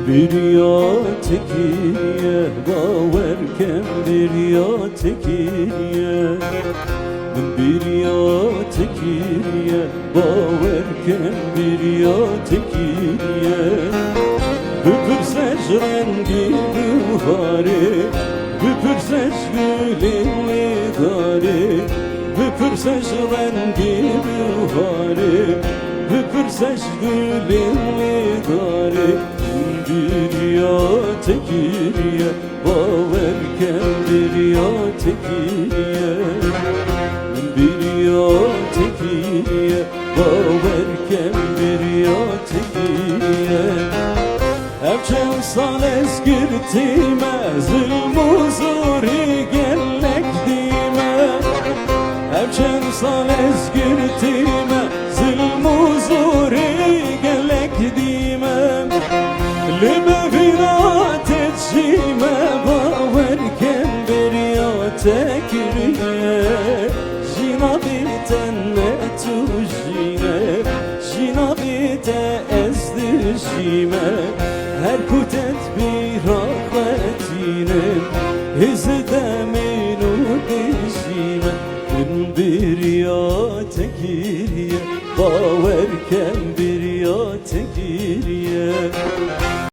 Bir ya tekiriye baverken bir ya tekiriye, bir ya tekiriye baverken bir ya tekiriye. Büpürseç rengi buharı, büpürseç gülünü gari, büpürseç rengi buharı, büpürseç gülünü gari. Bir ya tekiriye baverken bir ya tekiriye, bir ya tekiriye baverken bir ya tekiriye. Evcem sales girtime zulmü zuri gellek dime, evcem sales girtime zulmü zuri gellek dime. Lime vinat etçime baverken bir ya tekiriye, jina bitenne tujine, jina bite ezdişime. Her kutet bir rahmetine, hizde menu dişime. Bir ya tekiriye baverken bir ya tekiriye.